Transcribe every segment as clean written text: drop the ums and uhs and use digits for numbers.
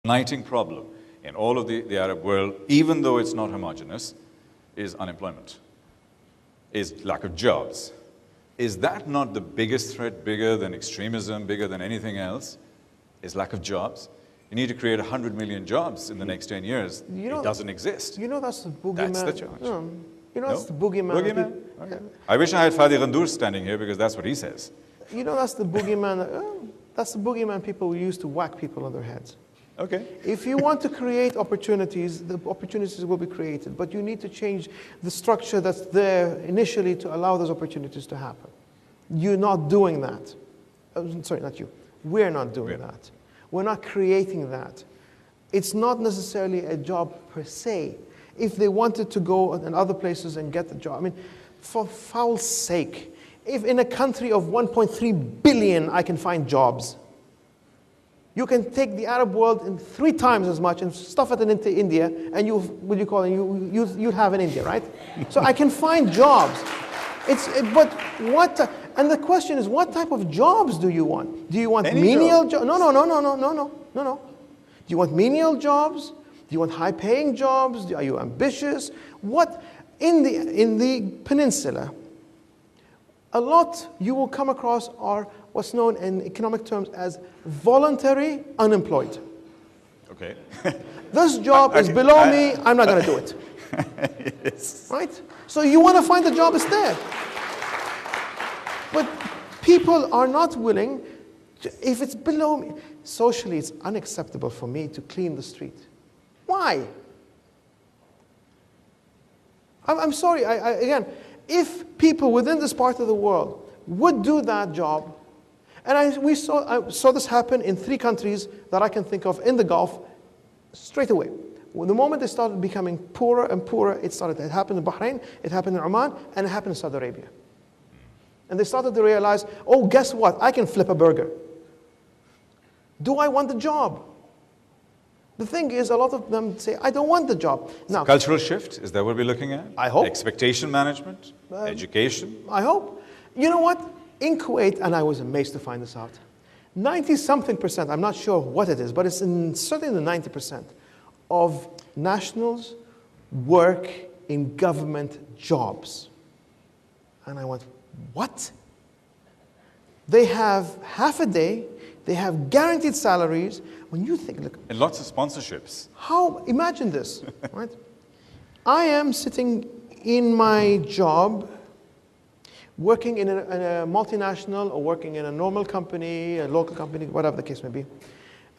Uniting problem in all of the Arab world, even though it's not homogeneous, is unemployment, is lack of jobs. Is that not the biggest threat, bigger than extremism, bigger than anything else, is lack of jobs? You need to create 100 million jobs in the next 10 years. It doesn't exist. You know that's the boogeyman. That's the challenge. No, you know that's the boogeyman. Boogeyman? Okay. I wish I had Fadi Ghandour standing here because that's what he says. You know that's the boogeyman. That's the boogeyman people use to whack people on their heads. Okay. If you want to create opportunities, the opportunities will be created, but you need to change the structure that's there initially to allow those opportunities to happen. You're not doing that. Sorry, not you. We're not doing that. We're not creating that. It's not necessarily a job per se. If they wanted to go in other places and get the job, I mean, for foul's sake, if in a country of 1.3 billion I can find jobs, you can take the Arab world in 3 times as much and stuff it into India, and you'd have an India, right? So I can find jobs. And the question is, what type of jobs do you want? Do you want menial jobs? No. Do you want menial jobs? Do you want high-paying jobs? Are you ambitious? What in the peninsula? A lot you will come across are what's known in economic terms as voluntary unemployed. Okay. This job is below me, I'm not going to do it. Yes. Right? So you want to find a job, it's there. But people are not willing, if it's below me, socially it's unacceptable for me to clean the street. Why? I'm sorry, again, if people within this part of the world would do that job, and I saw this happen in 3 countries that I can think of in the Gulf straight away. When the moment they started becoming poorer and poorer, it happened in Bahrain, it happened in Oman, and it happened in Saudi Arabia. And they started to realize, oh, guess what? I can flip a burger. Do I want the job? The thing is, a lot of them say, I don't want the job. Now, cultural shift, is that what we're looking at? I hope. Expectation management, education? I hope. You know what? In Kuwait, and I was amazed to find this out, 90-something%, I'm not sure what it is, but it's certainly in the 90% of nationals work in government jobs. And I went, what? They have half a day, they have guaranteed salaries. When you think, look. And lots of sponsorships. Imagine this, right? I am sitting in my job, working in a multinational or working in a normal company, a local company, whatever the case may be.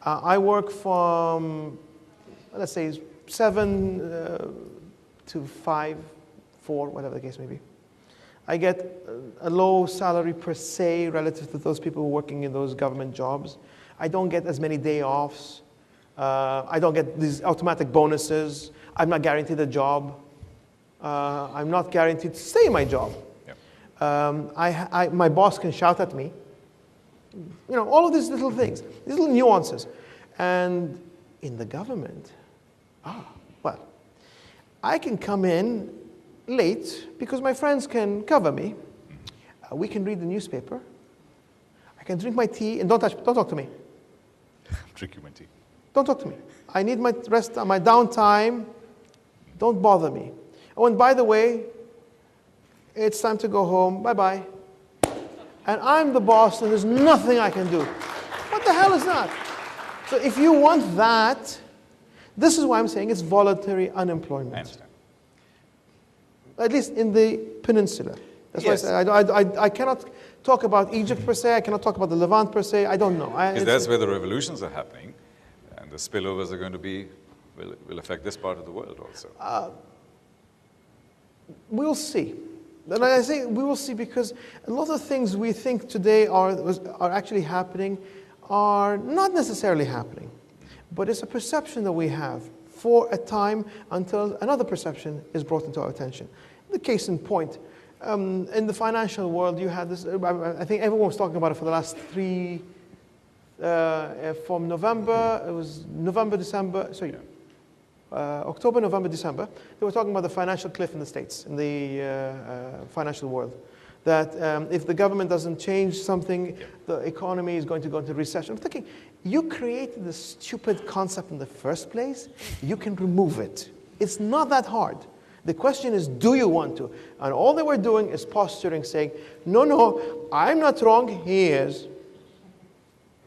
I work from, let's say, 7 to 5, 4, whatever the case may be. I get a low salary per se relative to those people working in those government jobs. I don't get as many day offs. I don't get these automatic bonuses. I'm not guaranteed a job. I'm not guaranteed to stay in my job. My boss can shout at me. You know, all of these little things, these little nuances. And in the government, well, I can come in late because my friends can cover me. We can read the newspaper. I can drink my tea, and don't talk to me. I'm drinking my tea. Don't talk to me. I need my rest, my downtime. Don't bother me. Oh, and by the way, it's time to go home. Bye-bye. And I'm the boss, and there's nothing I can do. What the hell is that? So if you want that, this is why I'm saying it's voluntary unemployment. I understand. At least in the peninsula. That's why I cannot talk about Egypt per se. I cannot talk about the Levant per se. I don't know. Because that's where the revolutions are happening, and the spillovers are going to be will affect this part of the world also. We'll see. And I say we will see because a lot of things we think today are actually happening are not necessarily happening. But it's a perception that we have for a time until another perception is brought into our attention. The case in point, in the financial world, you had this, I think everyone was talking about it for the last 3, from November, it was November, December, sorry, October, November, December, they were talking about the financial cliff in the States, in the financial world. That if the government doesn't change something, the economy is going to go into recession. I'm thinking, You created this stupid concept in the first place. You can remove it. It's not that hard. The question is, do you want to? And all they were doing is posturing, saying, no, no, I'm not wrong, he is.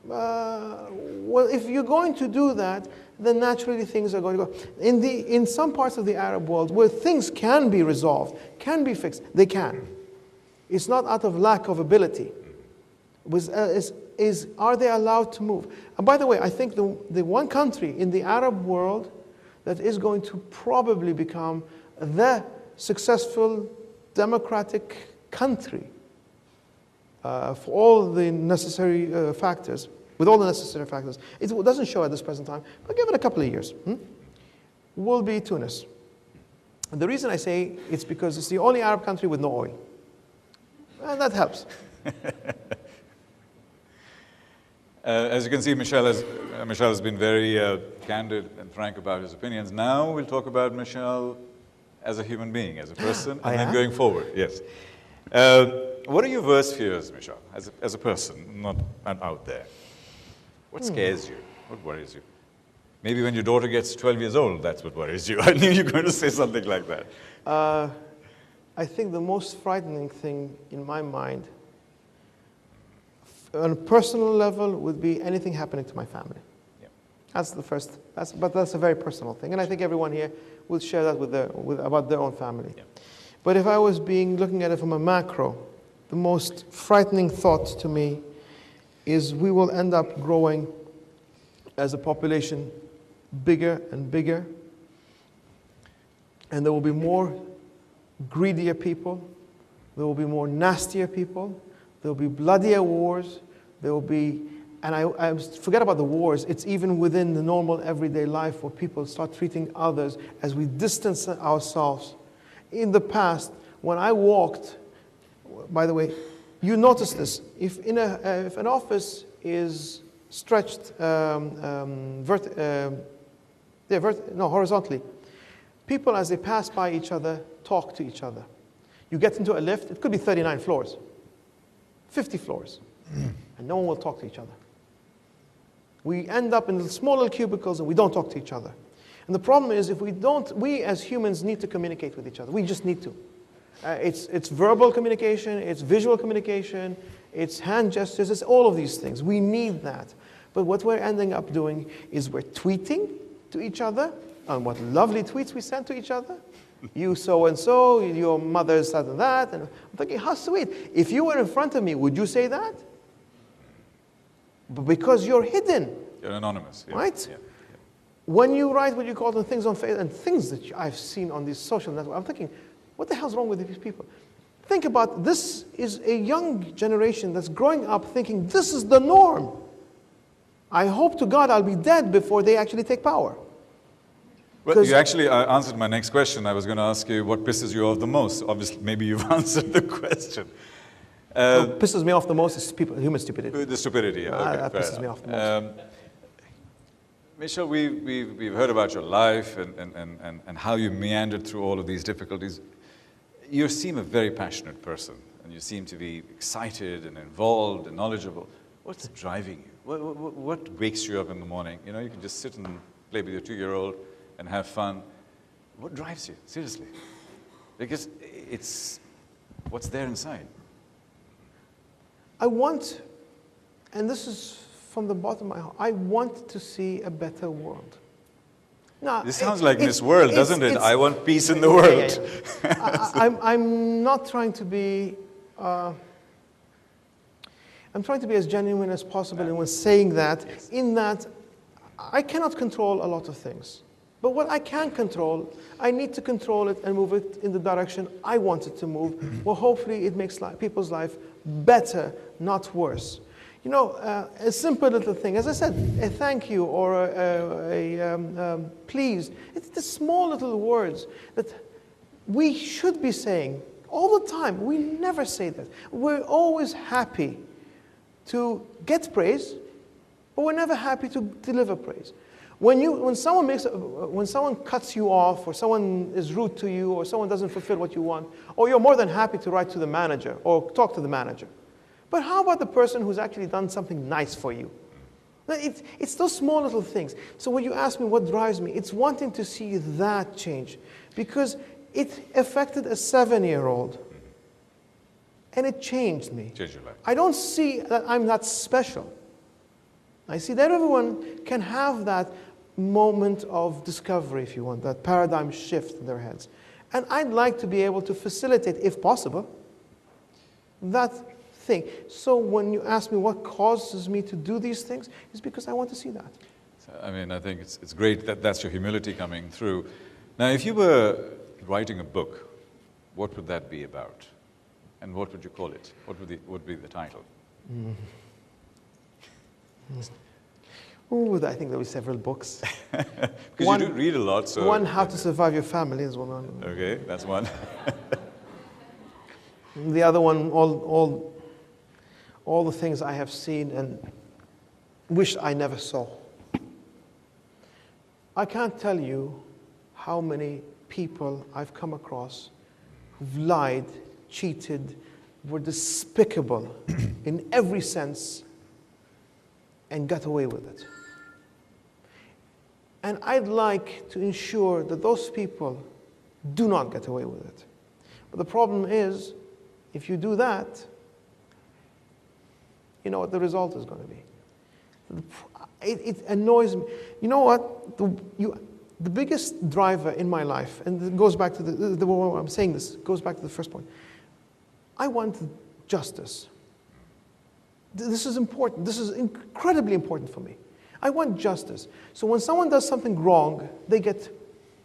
Well, if you're going to do that, then naturally things are going to go. In some parts of the Arab world where things can be resolved, can be fixed, they can. It's not out of lack of ability. Are they allowed to move? And by the way, I think the one country in the Arab world that is going to probably become the successful democratic country for all the necessary factors, with all the necessary factors, it doesn't show at this present time, but give it a couple of years, will be Tunis. And the reason I say it's because it's the only Arab country with no oil. And that helps. As you can see, Mishal has been very candid and frank about his opinions. Now we'll talk about Mishal as a human being, as a person, and then going forward. Yes. What are your worst fears, Mishal, as a person, not out there? What scares you? What worries you? Maybe when your daughter gets 12 years old, that's what worries you. I knew you were going to say something like that. I think the most frightening thing in my mind, on a personal level, would be anything happening to my family. Yeah. That's the first. But that's a very personal thing, and I think everyone here will share that about their own family. Yeah. But if I was looking at it from a macro, the most frightening thought to me is we will end up growing as a population bigger and bigger, and there will be more greedier people, there will be more nastier people, there will be bloodier wars, there will be, and I forget about the wars, it's even within the normal everyday life where people start treating others as we distance ourselves. In the past, when I walked, by the way, you notice this, if an office is stretched horizontally, people as they pass by each other talk to each other. You get into a lift, it could be 39 floors, 50 floors, and no one will talk to each other. We end up in small little cubicles and we don't talk to each other. And the problem is, if we don't, we as humans need to communicate with each other. We just need to. It's verbal communication, it's visual communication, it's hand gestures, it's all of these things. We need that. But what we're ending up doing is we're tweeting to each other, and what lovely tweets we send to each other. You so-and-so, your mother said that. And I'm thinking, how sweet. If you were in front of me, would you say that? But because you're hidden. You're anonymous. Yeah. Right? Yeah. When you write what you call the things on Facebook, and things that I've seen on these social networks, I'm thinking, what the hell's wrong with these people? Think about, this is a young generation that's growing up thinking this is the norm. I hope to God I'll be dead before they actually take power. Well, you actually answered my next question. I was going to ask you what pisses you off the most. Obviously, maybe you've answered the question. What pisses me off the most is human stupidity. The stupidity, yeah. Okay, that pisses me off the most. Mishal, we've heard about your life and how you meandered through all of these difficulties. You seem a very passionate person, and you seem to be excited and involved and knowledgeable. What's driving you? What wakes you up in the morning? You know, you can just sit and play with your 2-year-old and have fun. What drives you, seriously? Because it's what's there inside. I want, and this is from the bottom of my heart, I want to see a better world. Now, this sounds like Miss World, doesn't it? I want peace in the world. I'm not trying to be, I'm trying to be as genuine as possible in saying that, in that I cannot control a lot of things. But what I can control, I need to control it and move it in the direction I want it to move, well, hopefully it makes people's life better, not worse. You know, a simple little thing, as I said, a thank you or a please, it's the small little words that we should be saying all the time. We never say that. We're always happy to get praise, but we're never happy to deliver praise. When someone cuts you off, or someone is rude to you, or someone doesn't fulfill what you want, or you're more than happy to write to the manager or talk to the manager. But how about the person who's actually done something nice for you? It's those small little things. So when you ask me what drives me, it's wanting to see that change. Because it affected a 7-year-old. And it changed me. Changed your life. I don't see that I'm that special. I see that everyone can have that moment of discovery, if you want, that paradigm shift in their heads. And I'd like to be able to facilitate, if possible, that thing. So when you ask me what causes me to do these things, it's because I want to see that. I mean, I think it's great that that's your humility coming through. Now, if you were writing a book, what would that be about? And what would you call it? What would be the title? Ooh, I think there will be several books. Because you do read a lot, so... One, How to Survive Your Family is one. Okay, that's one. The other one, all the things I have seen and wish I never saw. I can't tell you how many people I've come across who've lied, cheated, were despicable in every sense, and got away with it. And I'd like to ensure that those people do not get away with it. But the problem is, if you do that, you know what the result is going to be. It annoys me. You know what? The biggest driver in my life, and it goes back to the way I'm saying this, goes back to the first point. I want justice. This is important. This is incredibly important for me. I want justice. So when someone does something wrong, they get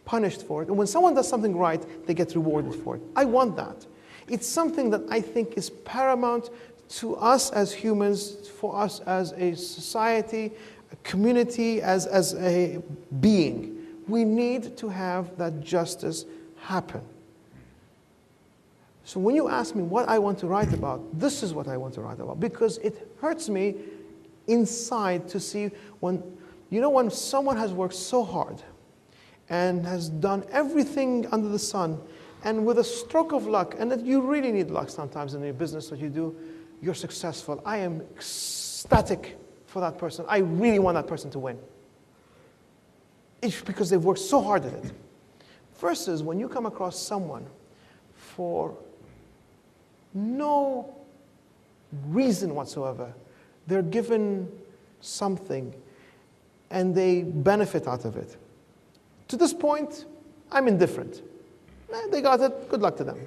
punished for it. And when someone does something right, they get rewarded for it. I want that. It's something that I think is paramount to us as humans, for us as a society, a community, as a being. We need to have that justice happen. So when you ask me what I want to write about, this is what I want to write about, because it hurts me inside to see when someone has worked so hard and has done everything under the sun, and with a stroke of luck, and that you really need luck sometimes in your business that you do, you're successful. I am ecstatic for that person. I really want that person to win. It's because they've worked so hard at it. Versus when you come across someone for no reason whatsoever, they're given something and they benefit out of it. To this point, I'm indifferent. They got it, good luck to them.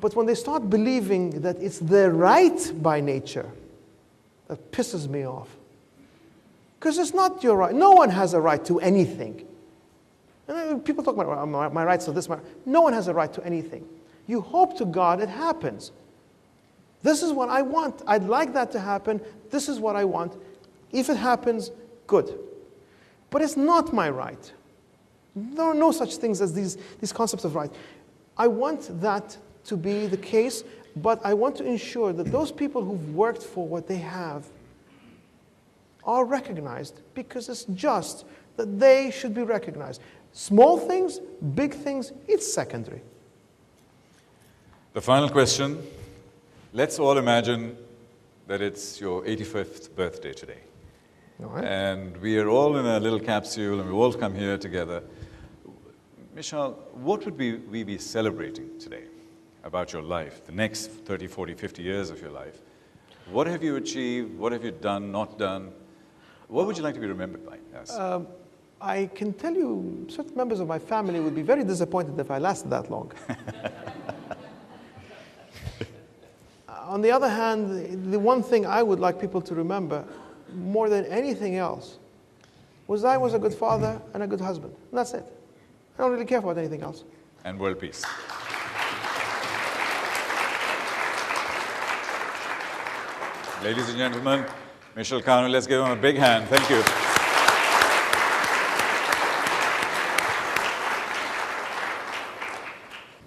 But when they start believing that it's their right by nature, that pisses me off. Because it's not your right. No one has a right to anything. And people talk about my rights to this. No one has a right to anything. You hope to God it happens. This is what I want. I'd like that to happen. This is what I want. If it happens, good. But it's not my right. There are no such things as these concepts of right. I want that to be the case, but I want to ensure that those people who've worked for what they have are recognized, because it's just that they should be recognized. Small things, big things, it's secondary. The final question. Let's all imagine that it's your 85th birthday today. All right. And we are all in a little capsule and we all come here together. Mishal, what would we be celebrating today about your life, the next 30, 40, 50 years of your life? What have you achieved? What have you done, not done? What would you like to be remembered by? Yes. I can tell you certain members of my family would be very disappointed if I lasted that long. On the other hand, the one thing I would like people to remember more than anything else was I was a good father and a good husband. And that's it. I don't really care about anything else. And world peace. Ladies and gentlemen, Mishal Kanoo, let's give him a big hand. Thank you.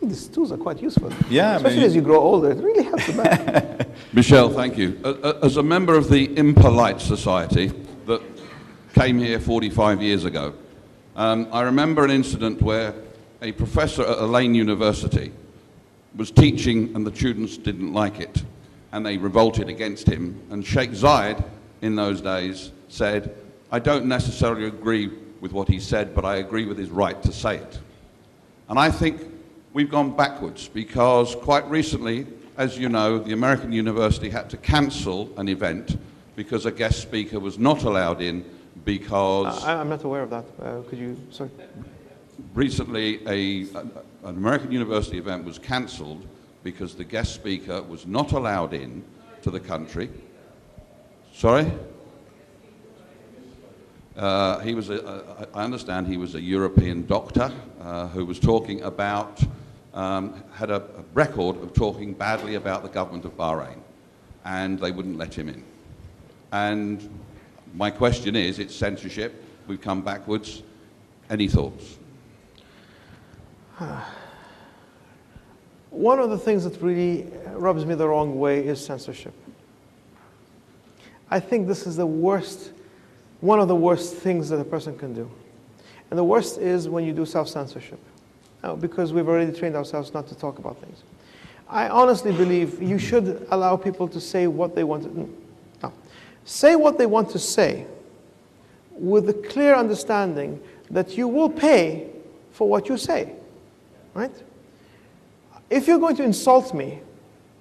These stools are quite useful. Yeah, especially as you grow older, it really helps the back. Mishal, thank you. As a member of the Impolite Society that came here 45 years ago, I remember an incident where a professor at Lane University was teaching and the students didn't like it and they revolted against him, and Sheikh Zayed in those days said, I don't necessarily agree with what he said, but I agree with his right to say it. And I think we've gone backwards because quite recently, as you know, the American university had to cancel an event because a guest speaker was not allowed in because... I'm not aware of that. Could you, sorry? Recently, an American university event was cancelled because the guest speaker was not allowed in to the country. Sorry? He was, I understand he was a European doctor who was talking about, had a record of talking badly about the government of Bahrain, and they wouldn't let him in. And my question is, it's censorship, we've come backwards. Any thoughts? One of the things that really rubs me the wrong way is censorship. I think this is the worst, one of the worst things that a person can do. And the worst is when you do self-censorship, because we've already trained ourselves not to talk about things. I honestly believe you should allow people to say what they want to. No. Say what they want to say with the clear understanding that you will pay for what you say, right? If you're going to insult me,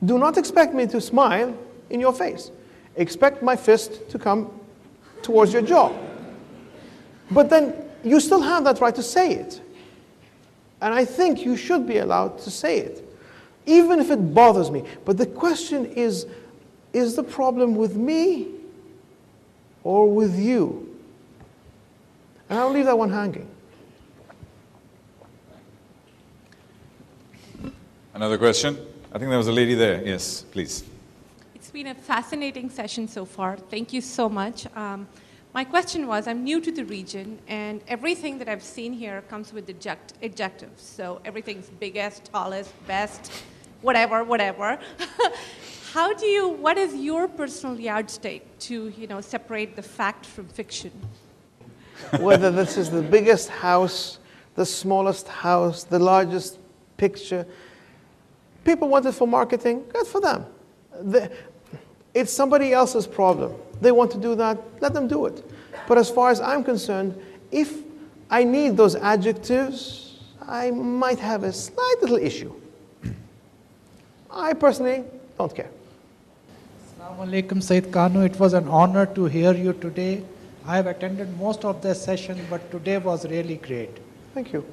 do not expect me to smile in your face. Expect my fist to come towards your jaw. But then you still have that right to say it. And I think you should be allowed to say it, even if it bothers me. But the question is the problem with me or with you? And I'll leave that one hanging. Another question? I think there was a lady there. Yes, please. It's been a fascinating session so far. Thank you so much. My question was, I'm new to the region, and everything that I've seen here comes with adjectives. So everything's biggest, tallest, best, whatever. What is your personal yardstick to, separate the fact from fiction? Whether this is the biggest house, the smallest house, the largest picture. People want it for marketing, good for them. It's somebody else's problem. They want to do that, let them do it. But as far as I'm concerned, if I need those adjectives, I might have a slight little issue. I personally don't care. Assalamu alaikum, Sayyid Kanoo. It was an honor to hear you today. I have attended most of the session, but today was really great. Thank you.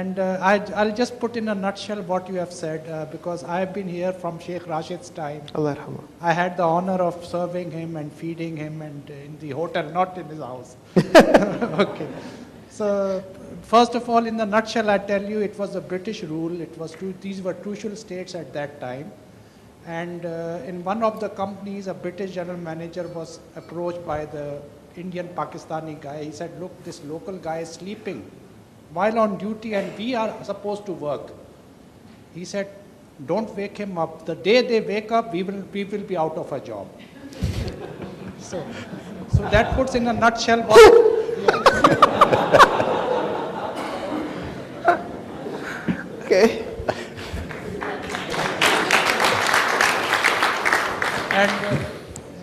I'll just put in a nutshell what you have said, because I've been here from Sheikh Rashid's time. Allah yarhamah. I had the honor of serving him and feeding him and in the hotel, not in his house. Okay. So, first of all, in the nutshell, I tell you, it was a British rule. These were crucial states at that time. And in one of the companies, a British general manager was approached by the Indian Pakistani guy. He said, look, this local guy is sleeping while on duty and we are supposed to work. He said, don't wake him up. The day they wake up, we will be out of a job. So that puts in a nutshell what... Okay. And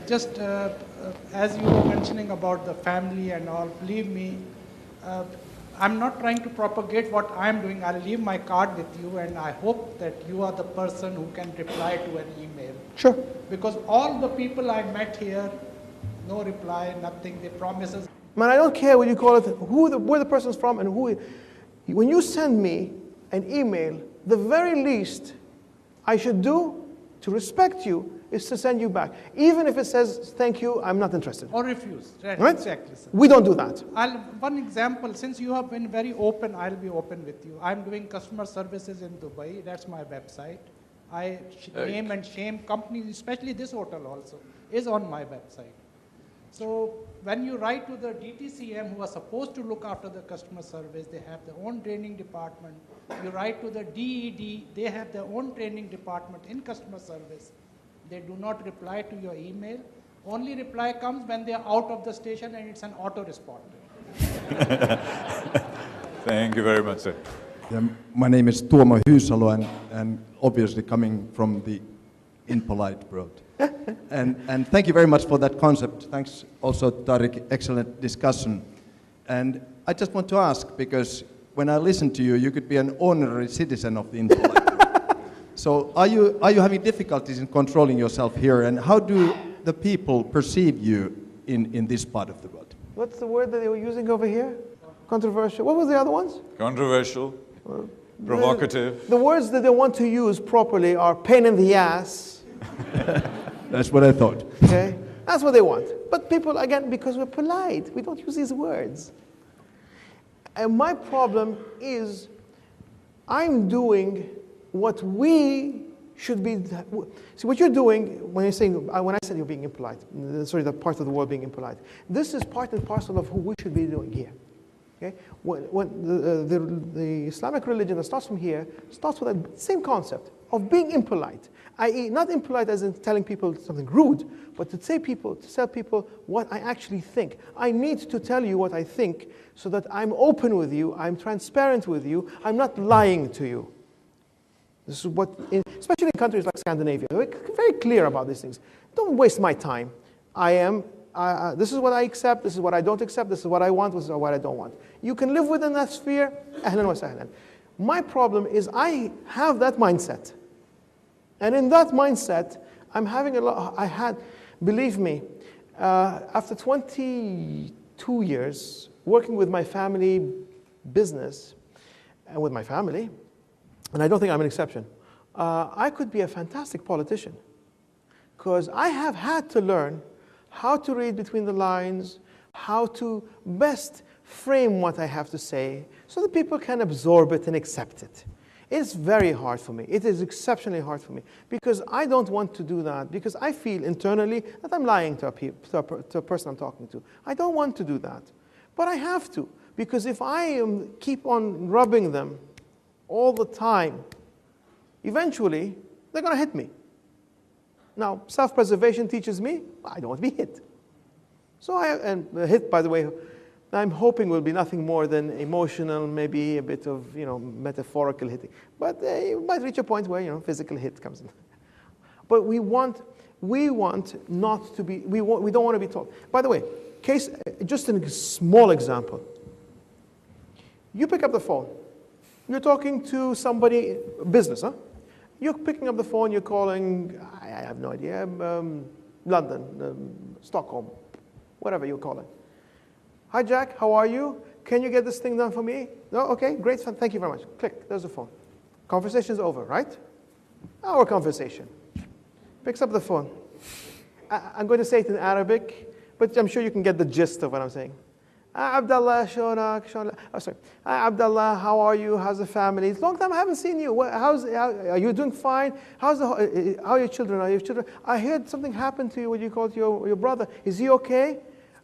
just as you were mentioning about the family and all, believe me, I'm not trying to propagate what I'm doing. I'll leave my card with you, and I hope that you are the person who can reply to an email. Sure. Because all the people I met here, no reply, nothing, they promises. Man, I don't care what you call it, where the person's from, and who. When you send me an email, the very least I should do to respect you is to send you back. Even if it says, thank you, I'm not interested. Or refuse. Right? Exactly. Sir. We don't do that. One example, since you have been very open, I'll be open with you. I'm doing customer services in Dubai. That's my website. I name and shame companies, especially this hotel also, is on my website. So when you write to the DTCM, who are supposed to look after the customer service, they have their own training department. You write to the DED, they have their own training department in customer service. They do not reply to your email. Only reply comes when they are out of the station and it's an autoresponder. Thank you very much, sir. Yeah, my name is Tuomo Hyysalo, and obviously coming from the impolite world. And thank you very much for that concept. Thanks also, Tariq, excellent discussion. And I just want to ask, because when I listen to you, you could be an honorary citizen of the impolite world. So are you having difficulties in controlling yourself here, and how do the people perceive you in this part of the world? What's the word that they were using over here? Controversial. What were the other ones? Controversial, provocative. The words that they want to use properly are pain in the ass. That's what I thought. Okay? That's what they want. But people, again, because we're polite, we don't use these words. And my problem is I'm doing what we should be. See, what you're doing when you're saying, when I said you're being impolite, sorry, the part of the world being impolite, this is part and parcel of who we should be doing here. Okay? When the Islamic religion that starts from here starts with that same concept of being impolite, i.e., not impolite as in telling people something rude, but to tell people what I actually think. I need to tell you what I think so that I'm open with you, I'm transparent with you, I'm not lying to you. This is what, especially in countries like Scandinavia, we're very clear about these things. Don't waste my time. This is what I accept, this is what I don't accept, this is what I want, this is what I don't want. You can live within that sphere, ahlan wa sahlan. My problem is I have that mindset. And in that mindset, I'm having believe me, after 22 years working with my family business and with my family, and I don't think I'm an exception, I could be a fantastic politician because I have had to learn how to read between the lines, how to best frame what I have to say so that people can absorb it and accept it. It's very hard for me. It is exceptionally hard for me because I don't want to do that because I feel internally that I'm lying to a person I'm talking to. I don't want to do that. But I have to because if I keep on rubbing them all the time, eventually they're going to hit me. Now, self-preservation teaches me I don't want to be hit. So and the hit, by the way, I'm hoping will be nothing more than emotional, maybe a bit of, metaphorical hitting. But you might reach a point where, physical hit comes in. But we want not to be, we don't want to be told. By the way, just a small example. You pick up the phone. You're talking to somebody, business, huh? You're picking up the phone, you're calling, I have no idea, London, Stockholm, whatever you're calling. Hi, Jack, how are you? Can you get this thing done for me? No? Okay, great, thank you very much. Click, there's the phone. Conversation's over, right? Our conversation. Picks up the phone. I'm going to say it in Arabic, but I'm sure you can get the gist of what I'm saying. Abdullah, sorry. Abdullah, how are you? How's the family? It's a long time I haven't seen you. Are you doing fine? How are your children? Are your children? I heard something happened to you when you called your brother. Is he okay?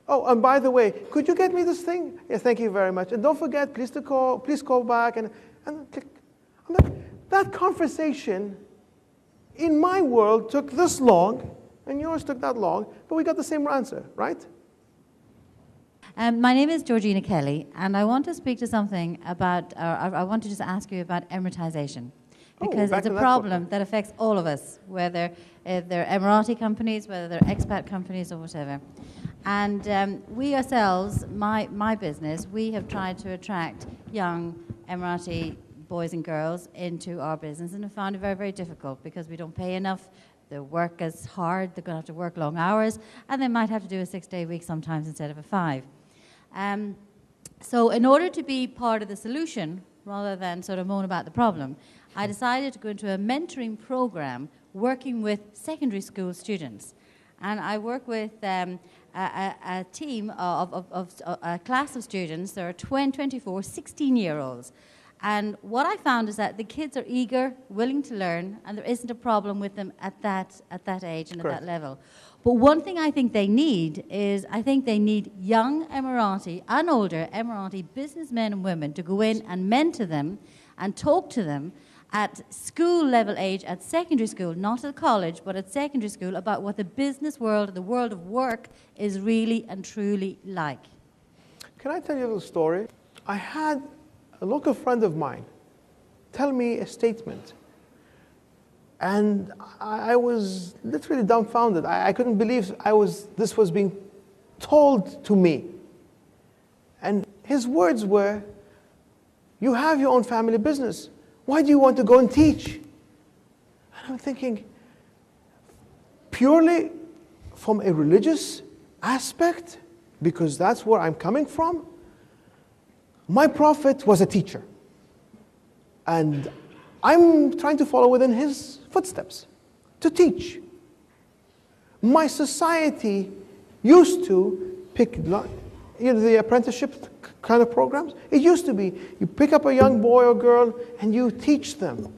Oh, and by the way, could you get me this thing? Yeah, thank you very much. And don't forget, please call back. And click. I'm like, that conversation in my world took this long, and yours took that long, but we got the same answer, right? My name is Georgina Kelly, and I want to speak to something about, I want to just ask you about Emiratization. Because it's a problem that affects all of us, whether they're Emirati companies, whether they're expat companies or whatever. And we ourselves, my business, we have tried to attract young Emirati boys and girls into our business and have found it very, very difficult because we don't pay enough. The work is hard, they're going to have to work long hours, and they might have to do a 6-day week sometimes instead of a 5. So in order to be part of the solution, rather than sort of moan about the problem, I decided to go into a mentoring program working with secondary school students. And I work with a team of a class of students. There are 24 16-year-olds. And what I found is that the kids are eager, willing to learn, and there isn't a problem with them at that age and at that level. But one thing I think they need is, I think they need young Emirati and older Emirati businessmen and women to go in and mentor them and talk to them at school level age, at secondary school, not at college, but at secondary school, about what the business world, the world of work, is really and truly like. Can I tell you a little story? I had a local friend of mine tell me a statement. And I was literally dumbfounded. I couldn't believe this was being told to me. And his words were, you have your own family business. Why do you want to go and teach? And I'm thinking, purely from a religious aspect, because that's where I'm coming from, my prophet was a teacher. And I'm trying to follow within his footsteps, to teach. My society used to pick, the apprenticeship kind of programs. It used to be, you pick up a young boy or girl and you teach them.